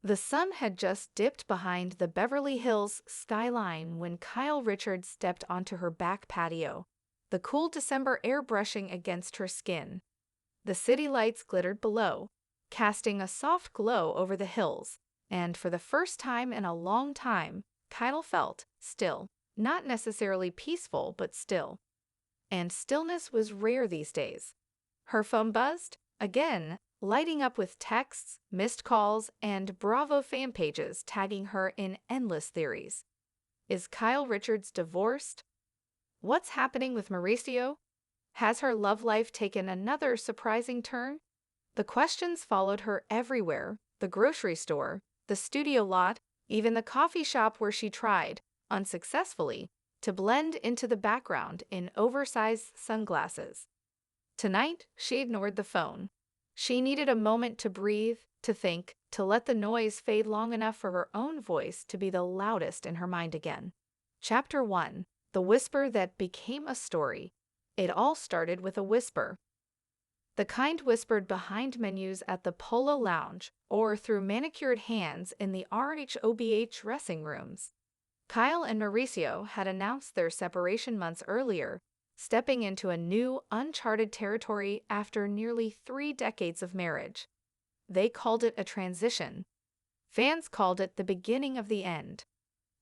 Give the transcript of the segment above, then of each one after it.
The sun had just dipped behind the Beverly Hills skyline when Kyle Richards stepped onto her back patio, the cool December air brushing against her skin. The city lights glittered below, casting a soft glow over the hills, and for the first time in a long time, Kyle felt still, not necessarily peaceful, but still. And stillness was rare these days. Her phone buzzed, again, lighting up with texts, missed calls, and Bravo fan pages tagging her in endless theories. Is Kyle Richards divorced? What's happening with Mauricio? Has her love life taken another surprising turn? The questions followed her everywhere: the grocery store, the studio lot, even the coffee shop where she tried, unsuccessfully, to blend into the background in oversized sunglasses. Tonight, she ignored the phone. She needed a moment to breathe, to think, to let the noise fade long enough for her own voice to be the loudest in her mind again. Chapter 1: The Whisper That Became a Story. It all started with a whisper. The kind whispered behind menus at the Polo Lounge or through manicured hands in the RHOBH dressing rooms. Kyle and Mauricio had announced their separation months earlier, stepping into a new, uncharted territory after nearly 3 decades of marriage. They called it a transition. Fans called it the beginning of the end.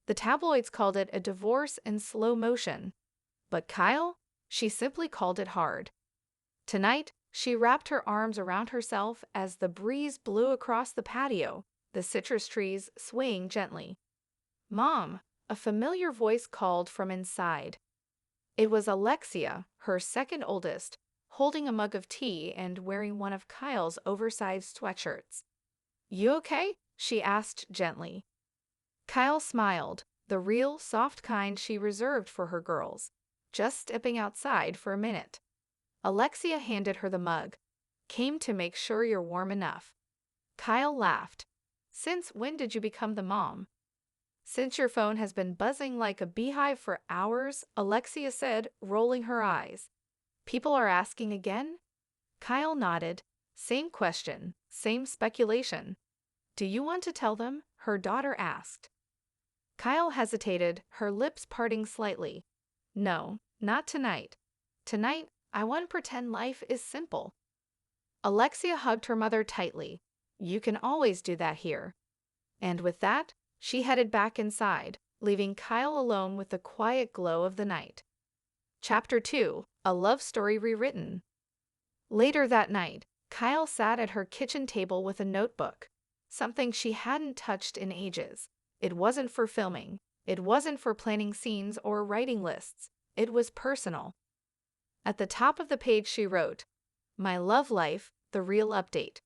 The tabloids called it a divorce in slow motion. But Kyle? She simply called it hard. Tonight, she wrapped her arms around herself as the breeze blew across the patio, the citrus trees swaying gently. "Mom," a familiar voice called from inside. It was Alexia, her second oldest, holding a mug of tea and wearing one of Kyle's oversized sweatshirts. "You okay?" she asked gently. Kyle smiled, the real, soft kind she reserved for her girls, just stepping outside for a minute. Alexia handed her the mug. "Came to make sure you're warm enough." Kyle laughed. "Since when did you become the mom?" "Since your phone has been buzzing like a beehive for hours," Alexia said, rolling her eyes. "People are asking again?" Kyle nodded. "Same question, same speculation." "Do you want to tell them?" her daughter asked. Kyle hesitated, her lips parting slightly. "No, not tonight. Tonight, I want to pretend life is simple." Alexia hugged her mother tightly. "You can always do that here." And with that, she headed back inside, leaving Kyle alone with the quiet glow of the night. Chapter 2: A Love Story Rewritten. Later that night, Kyle sat at her kitchen table with a notebook, something she hadn't touched in ages. It wasn't for filming. It wasn't for planning scenes or writing lists. It was personal. At the top of the page she wrote, "My love life, the real update."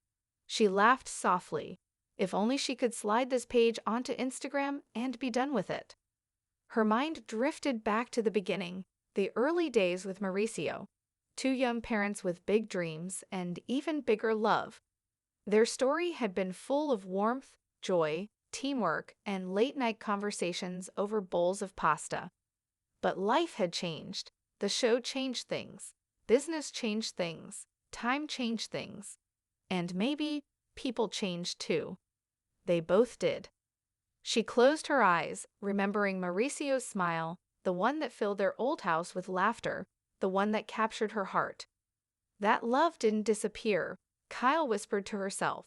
She laughed softly. If only she could slide this page onto Instagram and be done with it. Her mind drifted back to the beginning, the early days with Mauricio. 2 young parents with big dreams and even bigger love. Their story had been full of warmth, joy, teamwork, and late-night conversations over bowls of pasta. But life had changed. The show changed things. Business changed things. Time changed things. And maybe people changed too. They both did. She closed her eyes, remembering Mauricio's smile, the one that filled their old house with laughter, the one that captured her heart. That love didn't disappear, Kyle whispered to herself.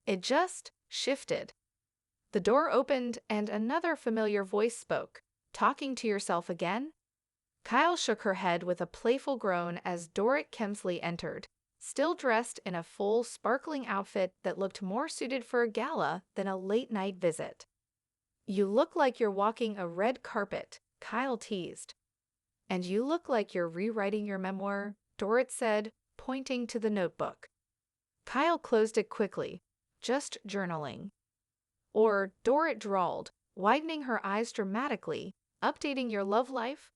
It just shifted. The door opened and another familiar voice spoke. "Talking to yourself again?" Kyle shook her head with a playful groan as Dorrit Kemsley entered, still dressed in a full, sparkling outfit that looked more suited for a gala than a late-night visit. "You look like you're walking a red carpet," Kyle teased. "And you look like you're rewriting your memoir," Dorrit said, pointing to the notebook. Kyle closed it quickly. "Just journaling." Or, Dorrit drawled, widening her eyes dramatically, "updating your love life?"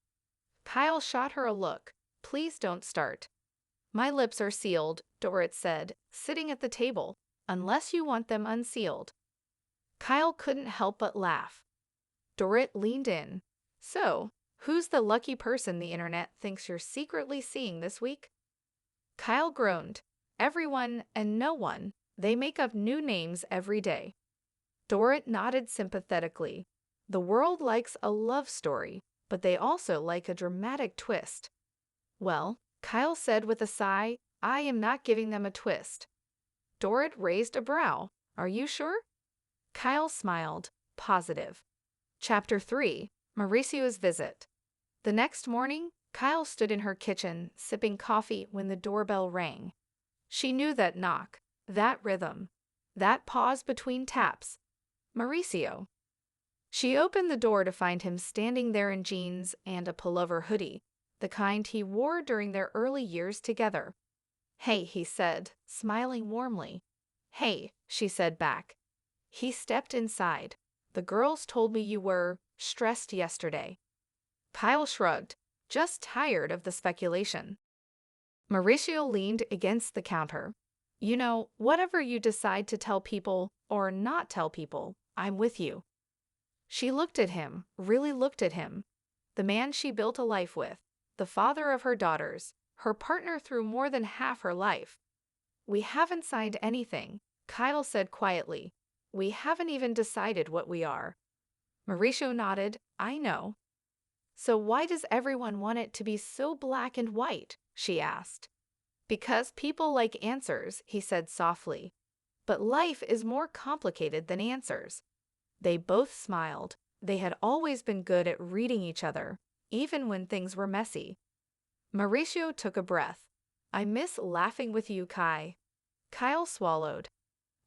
Kyle shot her a look. "Please don't start." "My lips are sealed," Dorrit said, sitting at the table, "unless you want them unsealed." Kyle couldn't help but laugh. Dorrit leaned in. "So, who's the lucky person the internet thinks you're secretly seeing this week?" Kyle groaned. "Everyone and no one. They make up new names every day." Dorrit nodded sympathetically. The world likes a love story, but they also like a dramatic twist. Well, Kyle said with a sigh, I am not giving them a twist. Dorrit raised a brow. Are you sure? Kyle smiled, positive. Chapter 3. Mauricio's Visit. The next morning, Kyle stood in her kitchen, sipping coffee when the doorbell rang. She knew that knock, that rhythm, that pause between taps. Mauricio. She opened the door to find him standing there in jeans and a pullover hoodie, the kind he wore during their early years together. Hey, he said, smiling warmly. Hey, she said back. He stepped inside. The girls told me you were stressed yesterday. Kyle shrugged, just tired of the speculation. Mauricio leaned against the counter. You know, whatever you decide to tell people or not tell people, I'm with you. She looked at him, really looked at him. The man she built a life with, the father of her daughters, her partner through more than half her life. We haven't signed anything, Kyle said quietly. We haven't even decided what we are. Mauricio nodded. I know. So why does everyone want it to be so black and white? She asked. Because people like answers, he said softly. But life is more complicated than answers. They both smiled. They had always been good at reading each other, even when things were messy. Mauricio took a breath. I miss laughing with you, Kai. Kyle swallowed.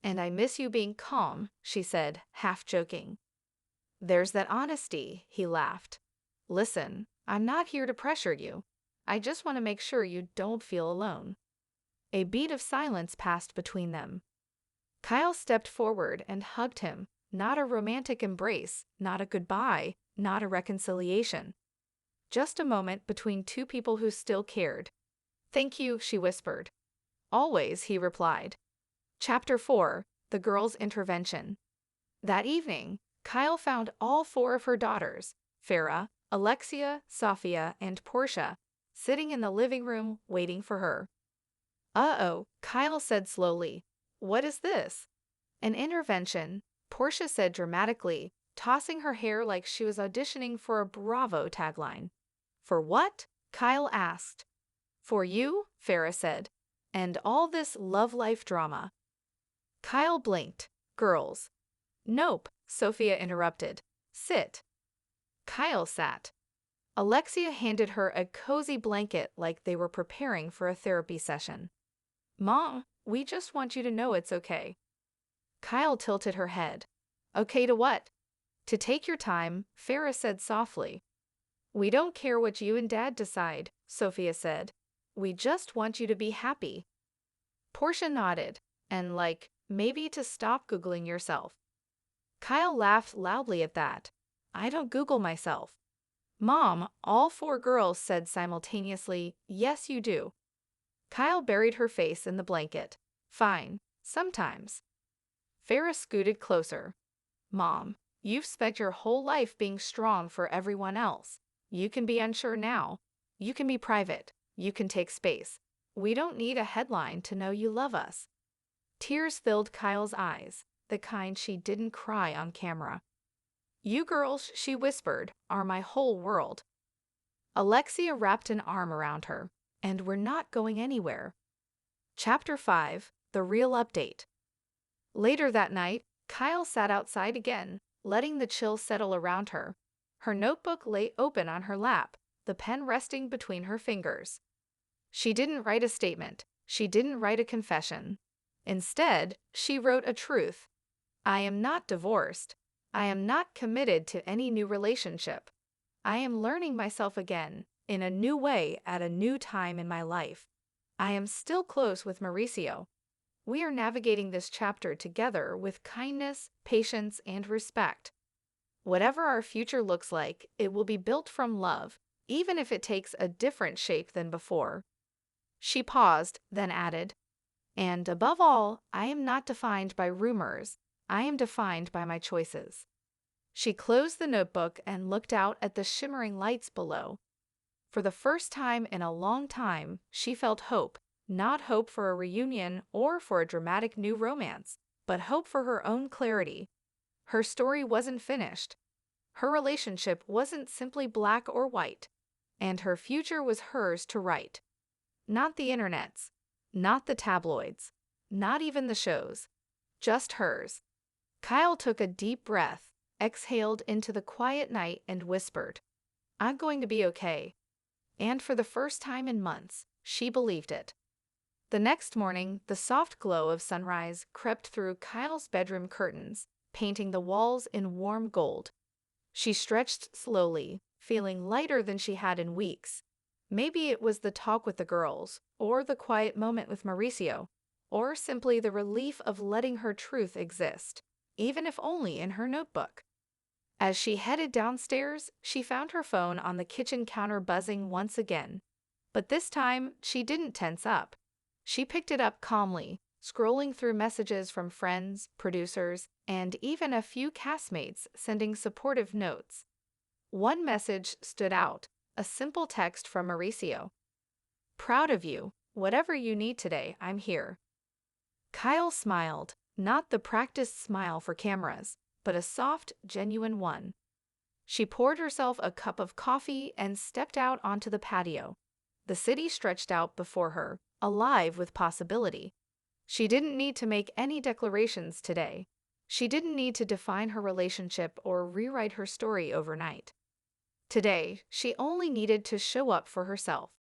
And I miss you being calm, she said, half joking. There's that honesty, he laughed. Listen, I'm not here to pressure you. I just want to make sure you don't feel alone. A beat of silence passed between them. Kyle stepped forward and hugged him, not a romantic embrace, not a goodbye, not a reconciliation. Just a moment between two people who still cared. Thank you, she whispered. Always, he replied. Chapter 4. The Girl's Intervention. That evening, Kyle found all four of her daughters, Farah, Alexia, Sophia, and Portia, sitting in the living room waiting for her. Uh-oh, Kyle said slowly. What is this? An intervention, Portia said dramatically, tossing her hair like she was auditioning for a Bravo tagline. For what? Kyle asked. For you, Farah said, and all this love life drama. Kyle blinked. Girls. Nope, Sophia interrupted. Sit. Kyle sat. Alexia handed her a cozy blanket like they were preparing for a therapy session. Mom, we just want you to know it's okay. Kyle tilted her head. Okay to what? To take your time, Farah said softly. We don't care what you and Dad decide, Sophia said. We just want you to be happy. Portia nodded, and maybe to stop Googling yourself. Kyle laughed loudly at that. I don't Google myself. Mom, all four girls said simultaneously, yes you do. Kyle buried her face in the blanket. Fine, sometimes. Farah scooted closer. Mom, you've spent your whole life being strong for everyone else. You can be unsure now. You can be private. You can take space. We don't need a headline to know you love us. Tears filled Kyle's eyes, the kind she didn't cry on camera. You girls, she whispered, are my whole world. Alexia wrapped an arm around her, and we're not going anywhere. Chapter 5. The Real Update. Later that night, Kyle sat outside again, letting the chill settle around her. Her notebook lay open on her lap, the pen resting between her fingers. She didn't write a statement. She didn't write a confession. Instead, she wrote a truth. I am not divorced. I am not committed to any new relationship. I am learning myself again, in a new way at a new time in my life. I am still close with Mauricio. We are navigating this chapter together with kindness, patience, and respect. Whatever our future looks like, it will be built from love, even if it takes a different shape than before. She paused, then added, and above all, I am not defined by rumors. I am defined by my choices. She closed the notebook and looked out at the shimmering lights below. For the first time in a long time, she felt hope, not hope for a reunion or for a dramatic new romance, but hope for her own clarity. Her story wasn't finished. Her relationship wasn't simply black or white, and her future was hers to write. Not the internet's, not the tabloids, not even the shows, just hers. Kyle took a deep breath, exhaled into the quiet night, and whispered, "I'm going to be okay." And for the first time in months, she believed it. The next morning, the soft glow of sunrise crept through Kyle's bedroom curtains, painting the walls in warm gold. She stretched slowly, feeling lighter than she had in weeks. Maybe it was the talk with the girls, or the quiet moment with Mauricio, or simply the relief of letting her truth exist, even if only in her notebook. As she headed downstairs, she found her phone on the kitchen counter buzzing once again. But this time, she didn't tense up. She picked it up calmly, scrolling through messages from friends, producers, and even a few castmates sending supportive notes. One message stood out, a simple text from Mauricio. "Proud of you. Whatever you need today, I'm here." Kyle smiled, not the practiced smile for cameras, but a soft, genuine one. She poured herself a cup of coffee and stepped out onto the patio. The city stretched out before her, alive with possibility. She didn't need to make any declarations today. She didn't need to define her relationship or rewrite her story overnight. Today, she only needed to show up for herself.